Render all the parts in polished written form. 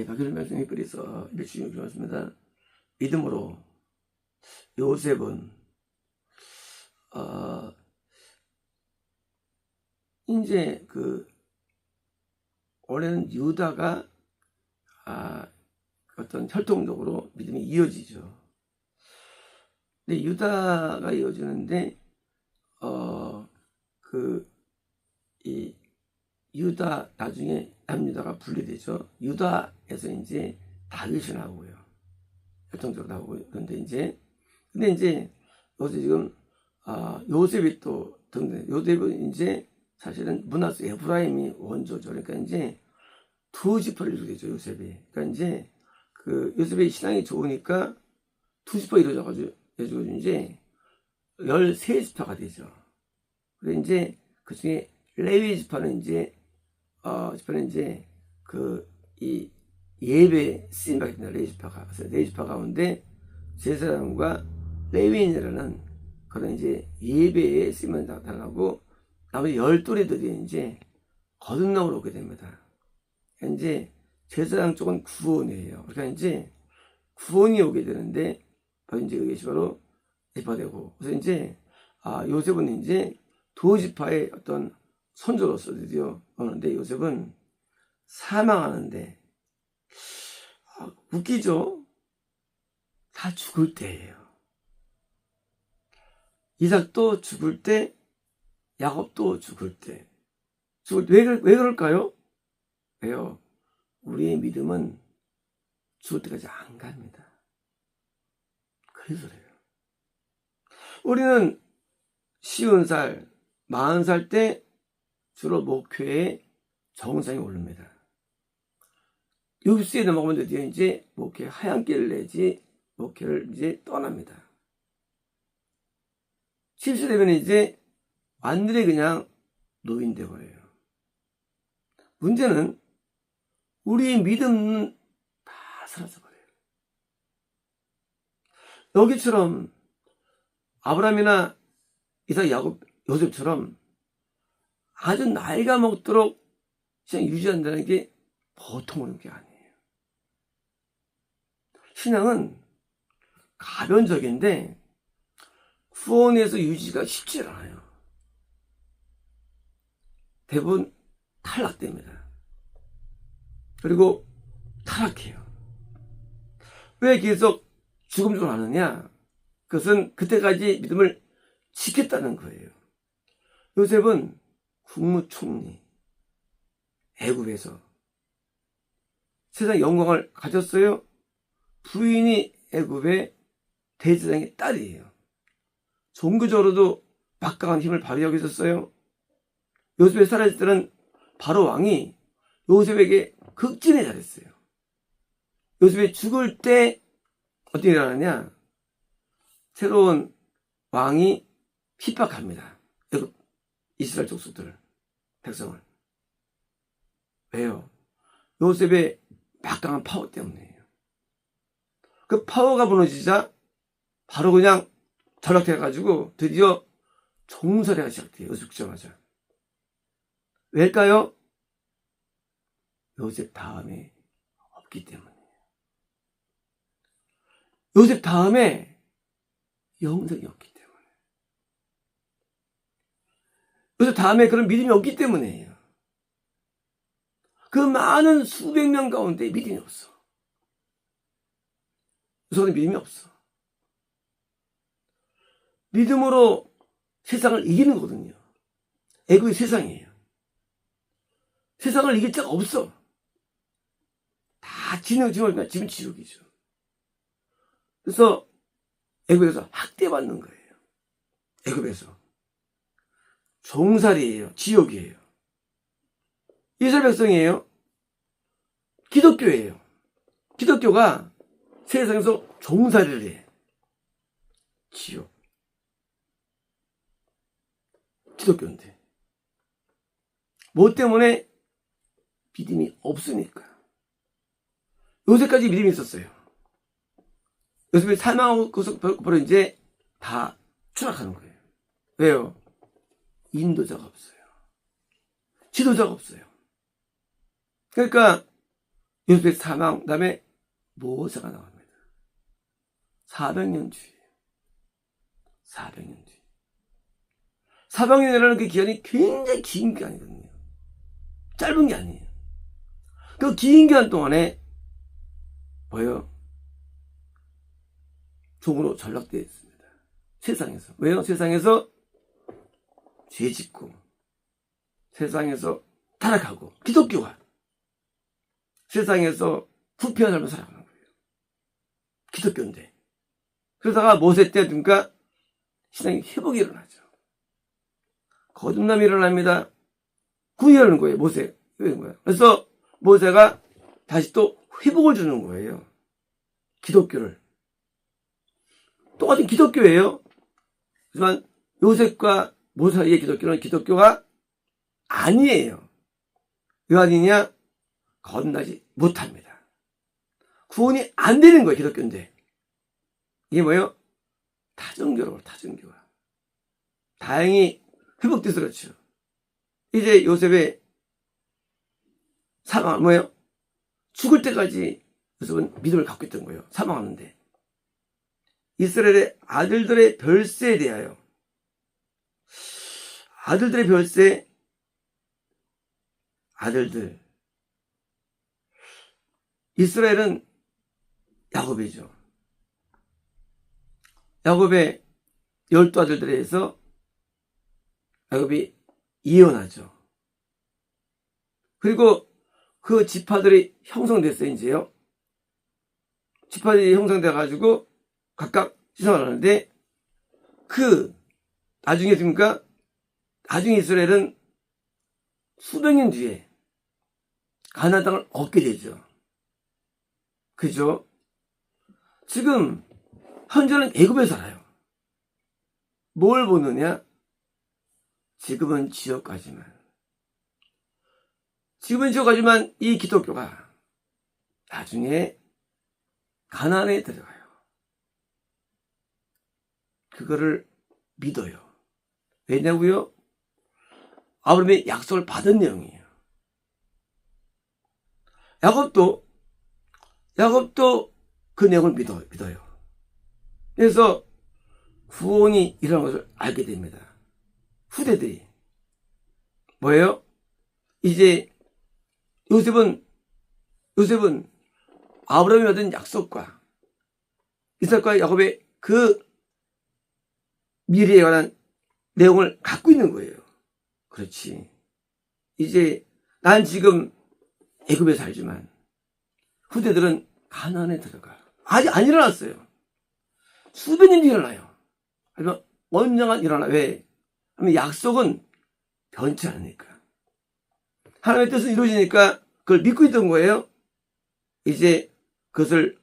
박효준 말씀에 그래서 276습니다. 믿음으로 요셉은 이제 원래는 유다가 어떤 혈통적으로 믿음이 이어지죠. 근데 유다가 이어지는데 이 유다 나중에 남유다가 분리되죠. 유다에서 이제 다윗이 나오고요. 혈통적으로 나오고요. 근데 이제 여기서 지금 요셉이 또 등등. 요셉은 이제 사실은 문하세 에브라임이 원조죠. 그러니까 이제 두 지파를 이루게 되죠. 요셉이. 그러니까 이제 요셉의 신앙이 좋으니까 두 지파 이루어져가지고 이제 13지파가 되죠. 그래서 이제 그 중에 레위 지파는 이제 이 예배 쓰임 받게 된다. 레위 지파가. 그래서 레위 지파 가운데 제사장과 레위인이라는 그런 이제 예배에 쓰임을 당하고 나머지 12또래들이 이제 거듭남으로 오게 됩니다. 이제 제사장 쪽은 구원이에요. 그러니까 이제 구원이 오게 되는데 바로 이제 그게 바로 지파되고, 그래서 이제 요셉은 이제 두 지파의 어떤 선조로서 드디어 오는데, 요셉은 사망하는데 웃기죠? 다 죽을 때예요. 이삭도 죽을 때, 야곱도 죽을 때. 왜 그럴까요? 왜요? 우리의 믿음은 죽을 때까지 안 갑니다. 그래서 그래요. 우리는 50살, 40살 때 주로 목회에 정상에 오릅니다. 60세에 넘어가면 드디어 이제 목회 하얀길을 내지 목회를 이제 떠납니다. 70세 되면 이제 완전히 그냥 노인 되버려요. 문제는 우리의 믿음은 다 사라져버려요. 여기처럼 아브라함이나 이삭, 야곱, 요셉처럼 아주 나이가 먹도록 신앙 유지한다는 게 보통 어려운 게 아니에요. 신앙은 가변적인데 구원에서 유지가 쉽지 않아요. 대부분 탈락됩니다. 그리고 타락해요. 왜 계속 죽음을 하느냐? 그것은 그때까지 믿음을 지켰다는 거예요. 요셉은 국무총리, 애굽에서 세상 영광을 가졌어요. 부인이 애굽의 대제사장의 딸이에요. 종교적으로도 막강한 힘을 발휘하고 있었어요. 요셉이 사라질 때는 바로 왕이 요셉에게 극진히 잘했어요. 요셉이 죽을 때 어떻게 일어나냐? 새로운 왕이 핍박합니다. 애굽 이스라엘 족속들, 백성을. 왜요? 요셉의 막강한 파워 때문이에요. 그 파워가 무너지자 바로 그냥 전락해가지고 드디어 종살이가 시작돼요. 요셉 죽자마자. 왜일까요? 요셉 다음에 없기 때문이에요. 요셉 다음에 영생이 없기 때문에. 요셉 다음에 그런 믿음이 없기 때문이에요. 그 많은 수백 명 가운데 믿음이 없어. 요셉은 믿음이 없어. 믿음으로 세상을 이기는 거거든요. 애굽이 세상이에요. 세상을 이길 자가 없어. 다 지면 지옥이죠. 그래서 애굽에서 학대받는 거예요. 애굽에서. 종살이에요. 지옥이에요. 이스라엘 백성이에요. 기독교예요. 기독교가 세상에서 종살이를 해. 지옥. 기독교인데. 뭐 때문에? 믿음이 없으니까. 요새까지 믿음이 있었어요. 요셉이 사망하고 바로 이제 다 추락하는 거예요. 왜요? 인도자가 없어요. 지도자가 없어요. 그러니까 요셉의 사망, 그 다음에 모세가 나옵니다. 400년 뒤에. 400년 뒤에. 400년이라는 그 기간이 굉장히 긴 기간이거든요. 짧은 게 아니에요. 그 긴 기간 동안에 뭐예요? 종으로 전락되어 있습니다. 세상에서. 왜요? 세상에서 죄 짓고, 세상에서 타락하고, 기독교가 세상에서 부패한 삶을 살아가는 거예요. 기독교인데. 그러다가 모세 때 그러니까 신앙이 회복이 일어나죠. 거듭남이 일어납니다. 구원하는 거예요. 모세. 그래서 모세가 다시 또 회복을 주는 거예요. 기독교를. 똑같은 기독교예요. 하지만 요셉과 모세 사이의 기독교는 기독교가 아니에요. 왜 아니냐? 거듭나지 못합니다. 구원이 안 되는 거예요. 기독교인데. 이게 뭐예요? 타종교로 타종교가. 다행히 회복돼서 그렇죠. 이제 요셉의 사망 뭐예요? 죽을 때까지 요셉은 믿음을 갖고 있던 거예요. 사망하는데. 이스라엘의 아들들의 별세에 대하여 아들들의 별세 아들들 이스라엘은 야곱이죠. 야곱의 12아들들에 의해서 야곱이 이혼하죠. 그리고 그 지파들이 형성됐어요. 이제요. 지파들이 형성돼가지고 각각 시성을 하는데 나중에 그러니까 나중에 이스라엘은 수백 년 뒤에 가나안 땅을 얻게 되죠. 그죠? 지금 현재는 애굽에 살아요. 뭘 보느냐? 지금은 지역까지만 이 기독교가 나중에 가나안에 들어가요. 그거를 믿어요. 왜냐고요? 아브라함이 약속을 받은 내용이에요. 야곱도 그 내용을 믿어요. 그래서 구원이 일어난 것을 알게 됩니다. 후대들이 뭐예요? 이제 요셉은 아브라함이 받은 약속과 이삭과 야곱의 그 미래에 관한 내용을 갖고 있는 거예요. 그렇지. 이제 난 지금 애굽에 살지만 후대들은 가나안에 들어가. 아직 안 일어났어요. 수백 년 뒤에 일어나요. 하지만 언젠간 일어나. 왜? 하면 약속은 변치 않으니까. 하나님의 뜻은 이루어지니까 그걸 믿고 있던 거예요. 이제 그것을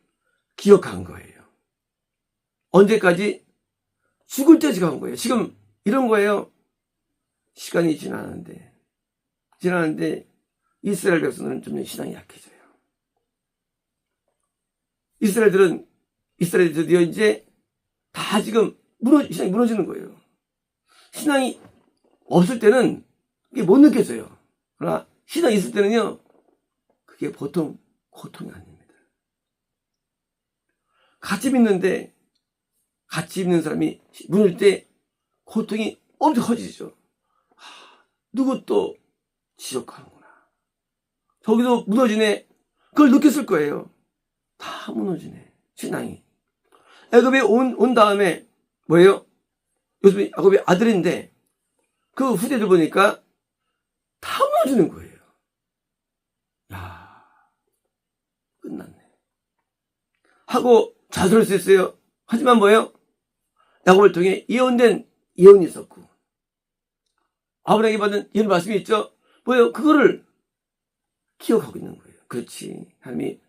기억한 거예요. 언제까지? 죽을 때까지 간 거예요. 지금 이런 거예요. 시간이 지나는데 이스라엘 백성들은 좀 신앙이 약해져요. 이스라엘들이 드디어 이제 다 지금 신앙이 무너지는 거예요. 신앙이 없을 때는 그게 못 느껴져요. 그러나 신앙이 있을 때는요, 그게 보통 고통이 아닙니다. 같이 믿는 사람이 무너질 때 고통이 엄청 커지죠. 누구 또 지옥 가는구나. 저기도 무너지네. 그걸 느꼈을 거예요. 다 무너지네. 신앙이. 야곱이 온 다음에 뭐예요? 요셉이 야곱의 아들인데 그 후대들 보니까 다 무너지는 거예요. 야, 끝났네. 하고 자살할 수 있어요. 하지만 뭐예요? 야곱을 통해 예언이 있었고 아브라함에게 받은 예언 말씀이 있죠. 뭐예요? 그거를 기억하고 있는 거예요. 그렇지. 하나님이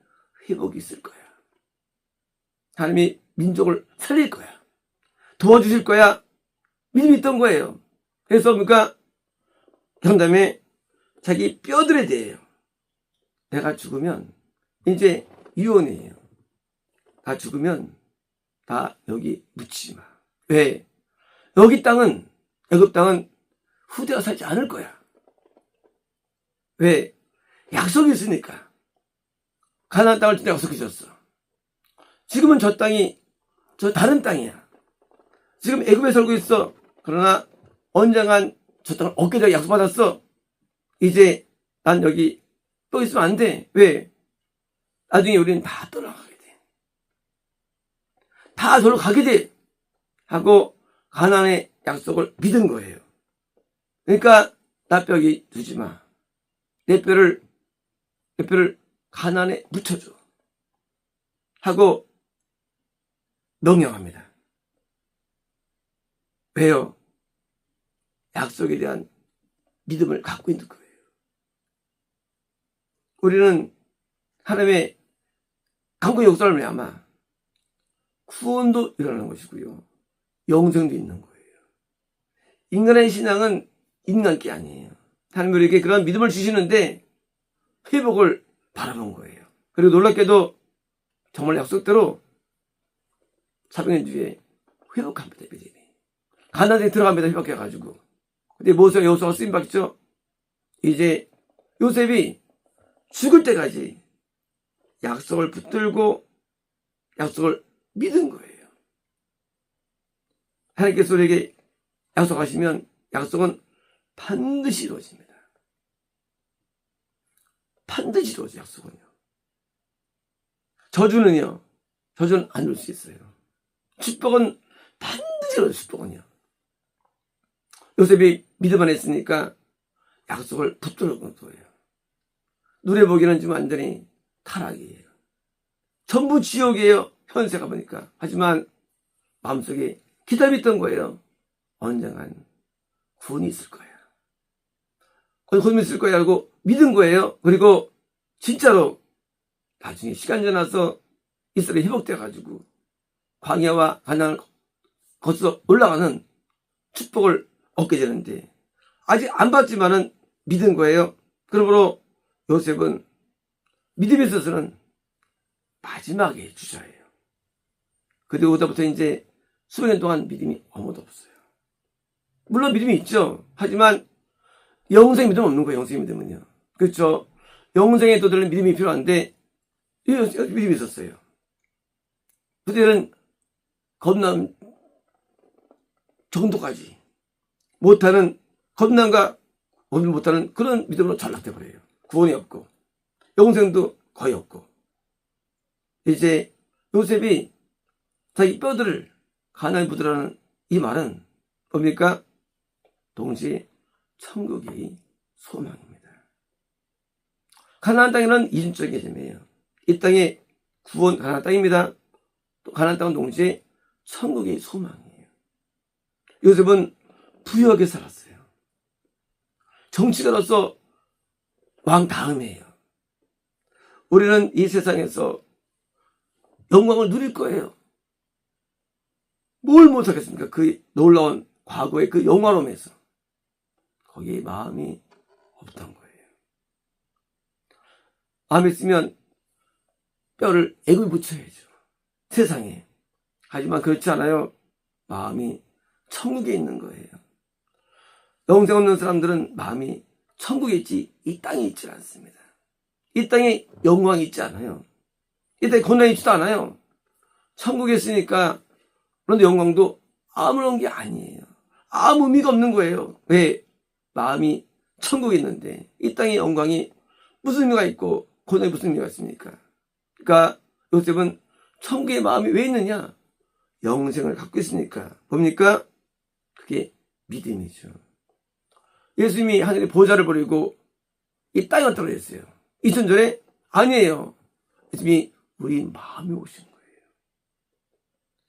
회복이 있을 거야. 하나님이 민족을 살릴 거야. 도와주실 거야. 믿음이 있던 거예요. 그래서 그러니까 그 다음에 자기 뼈들에 대해요. 내가 죽으면 이제 유언이에요. 나 죽으면 나 여기 묻히지 마. 왜? 애굽 땅은 후대가 살지 않을 거야. 왜? 약속이 있으니까. 가나안 땅을 준다 약속해 줬어. 지금은 저 땅이 저 다른 땅이야. 지금 애굽에 살고 있어. 그러나 언젠간 저 땅을 얻게 되고 약속받았어. 이제 난 여기 또 있으면 안 돼. 왜? 나중에 우리는 다 떠나가게 돼. 다 저로 가게 돼. 하고 가나안의 약속을 믿은 거예요. 그러니까 나 뼈기 두지 마. 내 뼈를 가나안에 묻혀줘. 하고 명령합니다. 왜요? 약속에 대한 믿음을 갖고 있는 거예요. 우리는 하나님의 강구의 역사를 말미암아 구원도 일어나는 것이고요. 영생도 있는 거예요. 인간의 신앙은 인간 게 아니에요. 하나님 우리에게 그런 믿음을 주시는데 회복을 바라본 거예요. 그리고 놀랍게도 정말 약속대로 400년 뒤에 회복합니다. 믿음이. 가나안에 들어갑니다. 회복해가지고. 근데 모세와 여호수아가 쓰임받죠. 이제 요셉이 죽을 때까지 약속을 붙들고 약속을 믿은 거예요. 하나님께서 우리에게 약속하시면 약속은 반드시 이루어집니다. 반드시 이루어져요. 약속은요. 저주는 안 이룰 수 있어요. 축복은 반드시 이루어져요. 축복은요. 요셉이 믿음 안에 있으니까 약속을 붙들고 거예요. 눈에 보기에는 좀 완전히 타락이에요. 전부 지옥이에요. 현세가 보니까. 하지만 마음속에 기다려 있던 거예요. 언젠간 구원이 있을 거야. 구원이 있을 거야 하고 믿은 거예요. 그리고 진짜로 나중에 시간이 지나서 이스라엘이 회복돼가지고 광야와 가나안을 거쳐서 올라가는 축복을 얻게 되는데 아직 안 받지만은 믿은 거예요. 그러므로 요셉은 믿음에 있어서는 마지막에 주자예요. 그때부터 이제 수년 동안 믿음이 아무도 없어요. 물론 믿음이 있죠. 하지만 영생 믿음은 없는 거예요. 영생 믿음은요. 그렇죠. 영생에 도달하는 믿음이 필요한데 믿음이 있었어요. 그때는 겁남 정도까지 겁남과 못하는 그런 믿음으로 전락돼 버려요. 구원이 없고 영생도 거의 없고. 이제 요셉이 자기 뼈들을 가나안에 묻으라는 이 말은 뭡니까? 동시에 천국이 소망입니다. 가나안 땅에는 이중적인 개념이에요. 이 땅의 구원 가나안 땅입니다. 또 가나안 땅은 동시에 천국의 소망이에요. 요셉은 부유하게 살았어요. 정치가로서 왕 다음이에요. 우리는 이 세상에서 영광을 누릴 거예요. 뭘 못하겠습니까? 그 놀라운 과거의 그 영화로움에서 거기에 마음이 없던 거예요. 마음이 있으면 뼈를 애굽에 묻혀야죠. 세상에. 하지만 그렇지 않아요. 마음이 천국에 있는 거예요. 영생 없는 사람들은 마음이 천국에 있지 이 땅에 있지 않습니다. 이 땅에 영광이 있지 않아요. 이 땅에 고난이 있지도 않아요. 천국에 있으니까 그런데 영광도 아무런 게 아니에요. 아무 의미가 없는 거예요. 왜? 마음이 천국에 있는데 이 땅의 영광이 무슨 의미가 있고 고난이 무슨 의미가 있습니까? 그러니까 요셉은 천국의 마음이 왜 있느냐? 영생을 갖고 있으니까. 뭡니까? 그게 믿음이죠. 예수님이 하늘의 보좌를 버리고 이 땅에 왔다고 그랬어요. 2000년 전에? 아니에요. 예수님이 우리 마음에 오신 거예요.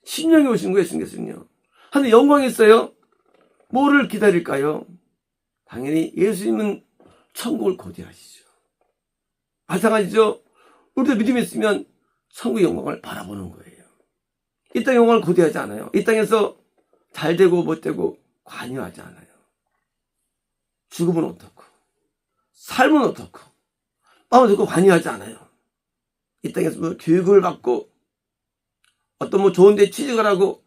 심령에 오신 거예요. 예수님께서는요. 하늘 영광이 있어요. 뭐를 기다릴까요? 당연히 예수님은 천국을 고대하시죠. 마찬가지죠. 우리도 믿음이 있으면 천국의 영광을 바라보는 거예요. 이 땅의 영광을 고대하지 않아요. 이 땅에서 잘 되고 못 되고 관여하지 않아요. 죽음은 어떻고 삶은 어떻고 마음을 듣고 관여하지 않아요. 이 땅에서 뭐 교육을 받고 어떤 좋은 데 취직을 하고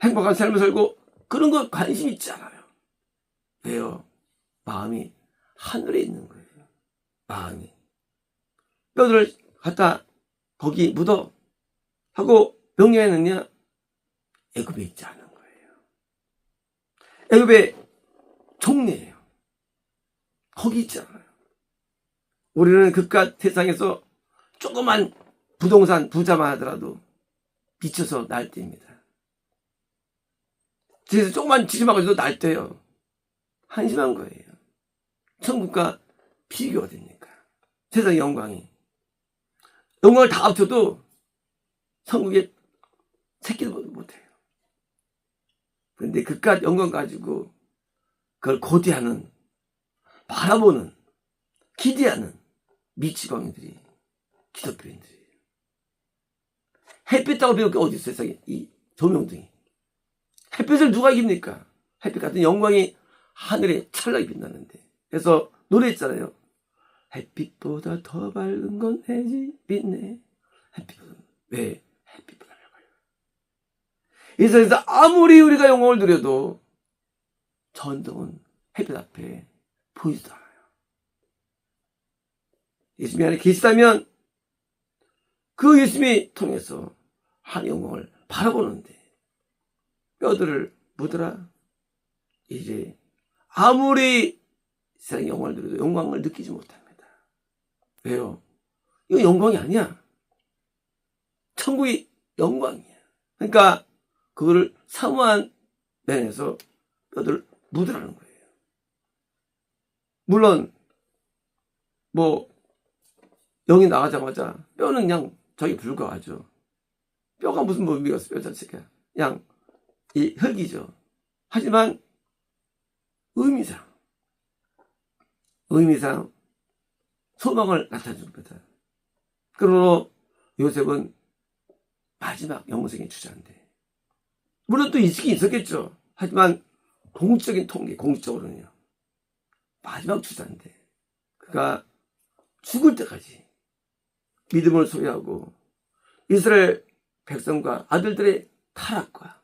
행복한 삶을 살고 그런 거 관심 있지 않아요. 왜요? 마음이 하늘에 있는 거예요. 마음이 뼈들을 갖다 거기 묻어 하고 명령했느냐? 애굽에 있지 않은 거예요. 애굽의 종래예요. 거기 있지 않아요. 우리는 그깟 세상에서 조그만 부동산 부자만 하더라도 미쳐서 날뛰입니다. 그래서 조그만 지심하고도 날뛰어요. 한심한 거예요. 천국과 비교가 됩니까? 세상의 영광이. 영광을 다 합쳐도 천국에 새끼도 못해요. 그런데 그깟 영광 가지고 그걸 고대하는, 바라보는, 기대하는 미치광이들이 기독교인들이에요. 햇빛하고 비올 게 어디 있어요, 세상에? 이 조명등이. 햇빛을 누가 이깁니까? 햇빛 같은 영광이 하늘에 찬란하게 빛나는데. 그래서 노래했잖아요. 햇빛보다 더 밝은 건 햇빛네. 햇빛보다. 왜? 햇빛보다 밝아요. 이 세상에서 아무리 우리가 영광을 누려도 전등은 햇빛 앞에 보이지도 않아요. 예수님이 안에 계시다면 그 예수님이 통해서 한 영광을 바라보는데 뼈들을 묻으라. 이제 아무리 세상의 영광을 누려도 영광을 느끼지 못합니다. 왜요? 이거 영광이 아니야. 천국이 영광이야. 그러니까 그거를 사모한 면에서 뼈들을 묻으라는 거예요. 물론 영이 나가자마자 뼈는 그냥 저기 불과하죠. 뼈가 무슨 의미가 있어요, 뼈 자체가. 그냥 이 흙이죠. 하지만 의미상 소망을 나타줍니다. 그러므로 요셉은 마지막 영생의 주자인데, 물론 또 이직이 있었겠죠. 하지만 공적인 통계, 공식적으로는요, 마지막 주자인데 그가 죽을 때까지 믿음을 소유하고 이스라엘 백성과 아들들의 타락과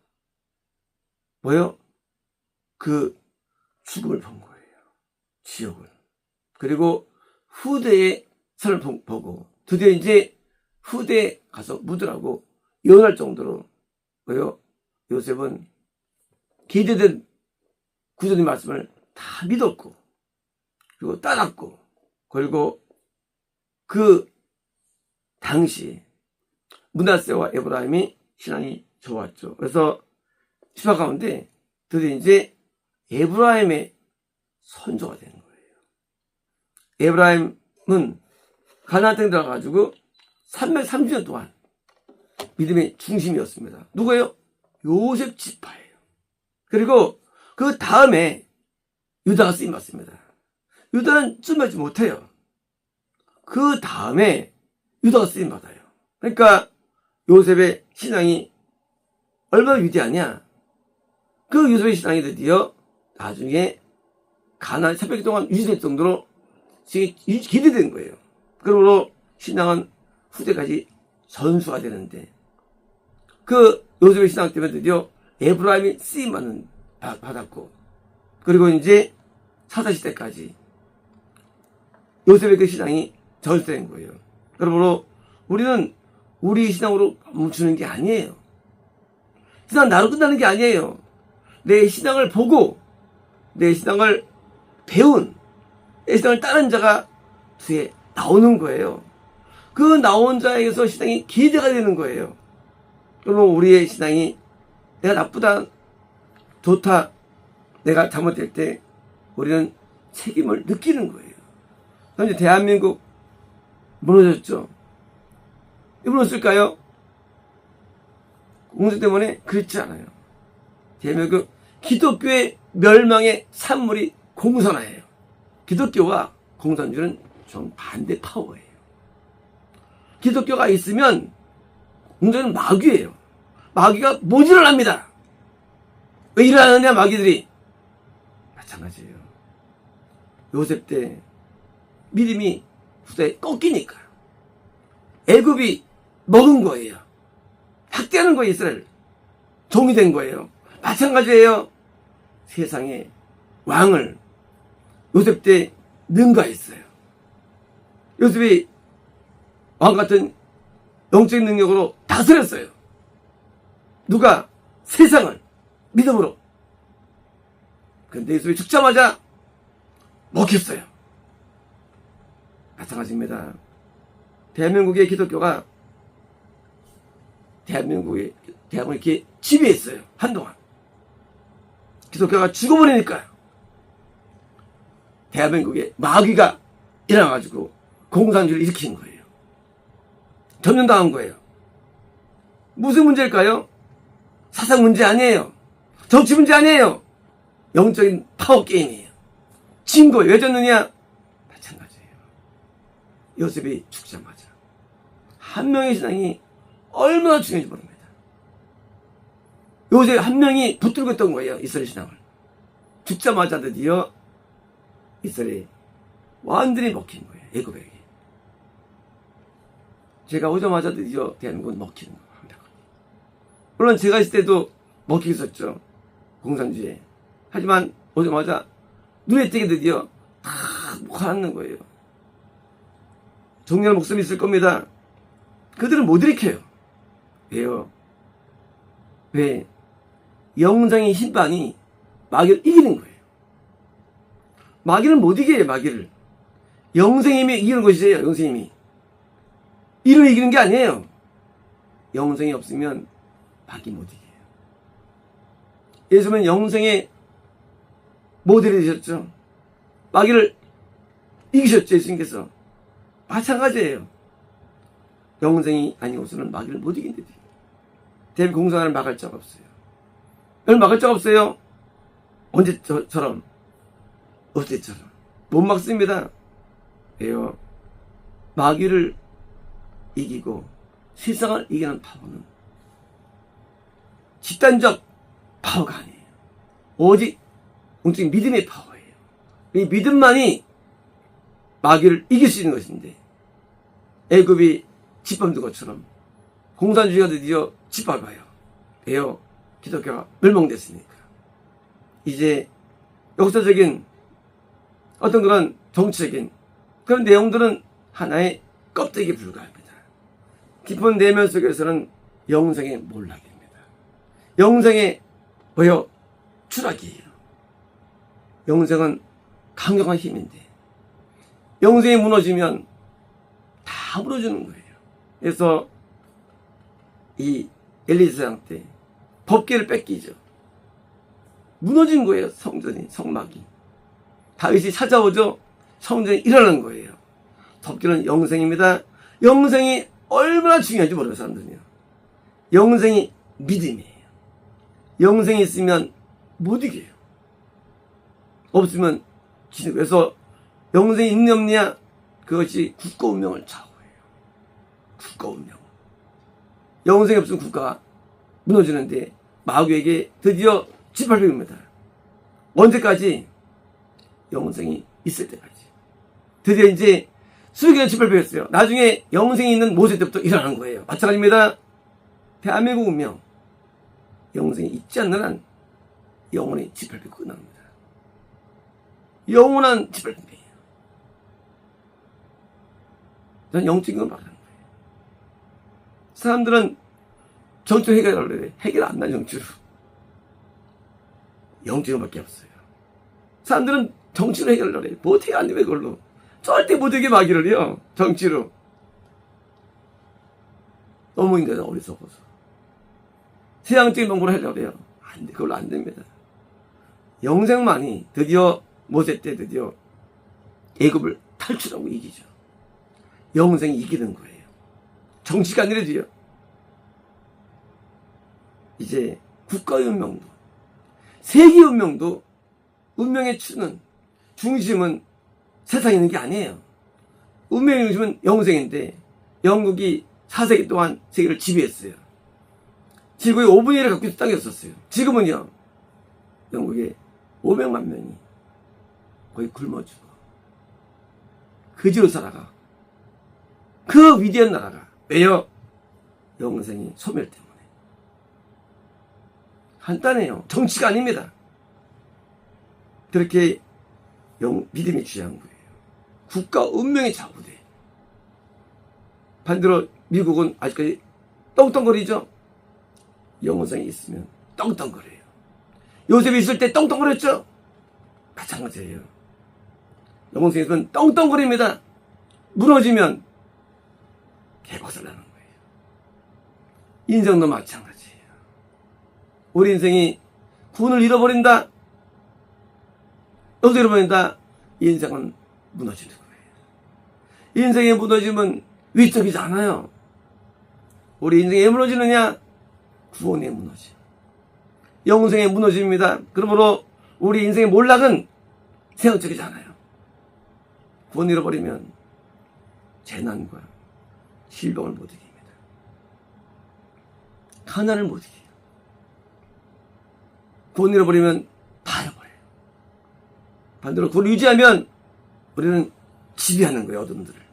그 죽음을 본 거예요. 지옥을. 그리고 후대의 선을 보고 드디어 이제 후대에 가서 묻으라고 예언할 정도로 요셉은 기대된 구주님 말씀을 다 믿었고 그리고 따랐고, 그리고 그 당시 므낫세와 에브라임이 신앙이 좋았죠. 그래서 시바 가운데 드디어 이제 에브라임의 선조가 된 거예요. 에브라임은 가나안 땅에 들어가가지고 330년 동안 믿음의 중심이었습니다. 누구예요? 요셉 지파예요. 그리고 그 다음에 유다가 쓰임받습니다. 유다는 쓰임받지 못해요. 그 다음에 유다가 쓰임받아요. 그러니까 요셉의 신앙이 얼마나 위대하냐. 그 요셉의 신앙이 드디어 나중에 가나안 300년 동안 유지될 정도로 기대된 거예요. 그러므로 신앙은 후대까지 전수가 되는데, 그 요셉의 신앙 때문에 드디어 에브라임이 받았고, 그리고 이제 사사시대까지 요셉의 그 신앙이 전수된 거예요. 그러므로 우리는 우리 신앙으로 멈추는 게 아니에요. 신앙 나로 끝나는 게 아니에요. 내 신앙을 보고 내 신앙을 배운, 내 신앙을 따른 자가 뒤에 나오는 거예요. 그 나온 자에게서 신앙이 기대가 되는 거예요. 그러면 우리의 신앙이 내가 나쁘다, 좋다, 내가 잘못될 때 우리는 책임을 느끼는 거예요. 현재 대한민국 무너졌죠? 왜 무너졌을까요? 공산 때문에? 그렇지 않아요. 대한민국 기독교의 멸망의 산물이 공산화예요. 기독교와 공산주의는 좀 반대 파워예요. 기독교가 있으면 공산주의는 마귀예요. 마귀가 모질을 합니다. 왜 일어나느냐, 마귀들이. 마찬가지예요. 요셉 때 믿음이 후대에 꺾이니까 애굽이 먹은 거예요. 학대하는 거예요. 이스라엘 종이 된 거예요. 마찬가지예요. 세상의 왕을 요셉 때 능가했어요. 요셉이 왕 같은 영적인 능력으로 다스렸어요. 누가? 세상을 믿음으로. 근데 예수님이 죽자마자 먹혔어요. 마찬가지입니다. 대한민국의 기독교가 대한민국을 이렇게 지배했어요. 한동안. 기독교가 죽어버리니까 대한민국에 마귀가 일어나가지고 공산주의를 일으킨 거예요. 점령당한 거예요. 무슨 문제일까요? 사상 문제 아니에요. 정치 문제 아니에요. 영적인 파워 게임이에요. 진 거예요. 왜 졌느냐? 마찬가지예요. 요셉이 죽자마자 한 명의 신앙이 얼마나 중요한지 모릅니다. 요셉 한 명이 붙들고 있던 거예요. 이스라엘 신앙을. 죽자마자 드디어 이스라엘이 완전히 먹힌 거예요. 애굽에게. 제가 오자마자 드디어 대한민국은 먹히는 거예요. 물론 제가 있을 때도 먹히고 있었죠. 공산주의에. 하지만 오자마자 눈에 띄게 드디어 다 가라앉는 거예요. 정리할 목숨이 있을 겁니다. 그들은 못 일으켜요. 왜요? 왜? 영장의 힘반이 마귀를 이기는 거예요. 마귀를 못 이겨요. 마귀를. 영생의 힘이 이기는 것이에요. 영생의 힘이. 이를 이기는 게 아니에요. 영생이 없으면 마귀 못 이겨요. 예수님은 영생의 모델이 되셨죠. 마귀를 이기셨죠. 예수님께서. 마찬가지예요. 영생이 아니고서는 마귀를 못 이긴대요. 대한민국 공산을 막을 자가 없어요. 왜 막을 자가 없어요? 언제처럼 어제처럼 못 막습니다. 왜요? 마귀를 이기고 세상을 이기는 파워는 집단적 파워가 아니에요. 오직 공적인 믿음의 파워예요. 이 믿음만이 마귀를 이길 수 있는 것인데 애굽이 짓밟는 것처럼 공산주의가 드디어 짓밟아요. 왜요? 기독교가 멸망됐으니까. 이제 역사적인 어떤 그런 정치적인 그런 내용들은 하나의 껍데기에 불과합니다. 깊은 내면 속에서는 영생의 몰락입니다. 영생의 뭐요? 추락이에요. 영생은 강력한 힘인데 영생이 무너지면 다 무너지는 거예요. 그래서 이 엘리사장 때 법궤를 뺏기죠. 무너진 거예요. 성전이, 성막이. 다윗이 찾아오죠. 성전이 일어나는 거예요. 법궤는 영생입니다. 영생이 얼마나 중요한지 모르는 사람들은요. 영생이 믿음이에요. 영생이 있으면 못 이겨요. 없으면 지는. 그래서 영생이 있냐 없냐 그것이 국가 운명을 좌우해요. 국가 운명. 영생이 없으면 국가가 무너지는데 마귀에게 드디어 짓밟힙니다. 언제까지? 영생이 있을 때까지. 드디어 이제 수백 년 짓밟혔어요. 나중에 영생이 있는 모세 때부터 일어나는 거예요. 마찬가지입니다. 대한민국 운명. 영생이 있지 않는 한 영원히 짓밟히고 끝납니다. 영원한 짓밟힘이에요. 전 영적인 걸 말하는 거예요. 사람들은 정치로 해결하려고 해요. 해결 안 난 정치로. 영적인 것밖에 없어요. 사람들은 정치로 해결하려고 해요. 뭐 어떻게 안 돼, 그걸로. 절대 못 이겨 마귀를요. 정치로. 너무 인간은 어리석어서. 세상적인 방법으로 하려고 해요. 안 돼. 그걸로 안 됩니다. 영생만이 드디어 모세 때 드디어 애굽을 탈출하고 이기죠. 영생이 이기는 거예요. 정치가 아니라도요. 이제 국가의 운명도 세계의 운명도 운명의 추는 중심은 세상에 있는 게 아니에요. 운명의 중심은 영생인데 영국이 4세기 동안 세계를 지배했어요. 지구의 5분의 1을 갖고 있는 땅이었었어요. 지금은요. 영국의 500만 명이 거의 굶어 죽어. 그지로 살아가. 그 위대한 나라가. 왜요? 영생이 소멸 때문에. 간단해요. 정치가 아닙니다. 그렇게 믿음이 중요한 거예요. 국가 운명이 좌우돼. 반대로 미국은 아직까지 떵떵거리죠. 영혼성이 있으면 떵떵거려요. 요셉이 있을 때 떵떵거렸죠. 마찬가지예요. 영혼성이 있으면 떵떵거립니다. 무너지면 개박살 나는 거예요. 인생도 마찬가지예요. 우리 인생이 구원을 잃어버린다. 여기서 잃어버린다. 인생은 무너지는 거예요. 인생이 무너지면 위적이지 않아요. 우리 인생이 왜 무너지느냐? 구원에 무너져. 영생에 무너집니다. 그러므로 우리 인생의 몰락은 세상적이지 않아요. 구원 잃어버리면 재난과 질병을 못 이깁니다. 가난을 못 이겨요. 구원 잃어버리면 다 잃어버려요. 반대로 그걸 유지하면 우리는 지배하는 거예요. 어둠들을.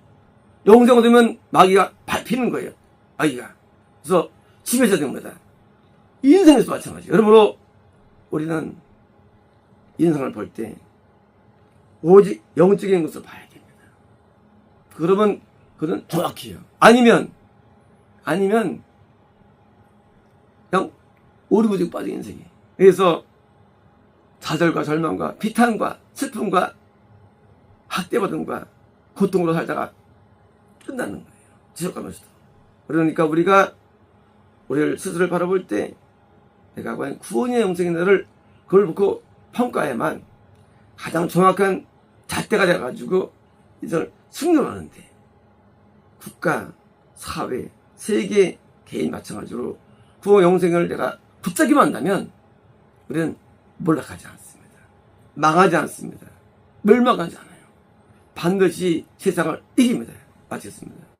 영생 얻으면 마귀가 밟히는 거예요. 마귀가. 그래서 지배자 됩니다. 인생에서 마찬가지예요. 여러모로 우리는 인생을 볼 때 오직 영적인 것을 봐야 됩니다. 그러면 그건 정확해요. 아니면 그냥 오리무중 빠진 인생이. 그래서 좌절과 절망과 비탄과 슬픔과 학대받음과 고통으로 살다가 끝나는 거예요. 지속하면서도. 그러니까 우리가 우리를 스스로를 바라볼 때 내가 과연 구원의 영생인가를 그걸 보고 평가해야만 가장 정확한 잣대가 돼가지고 이걸 승려하는데 국가, 사회, 세계, 개인 마찬가지로 구원 영생을 내가 붙잡기만 한다면 우리는 몰락하지 않습니다. 망하지 않습니다. 멸망하지 않아요. 반드시 세상을 이깁니다. 마치겠습니다.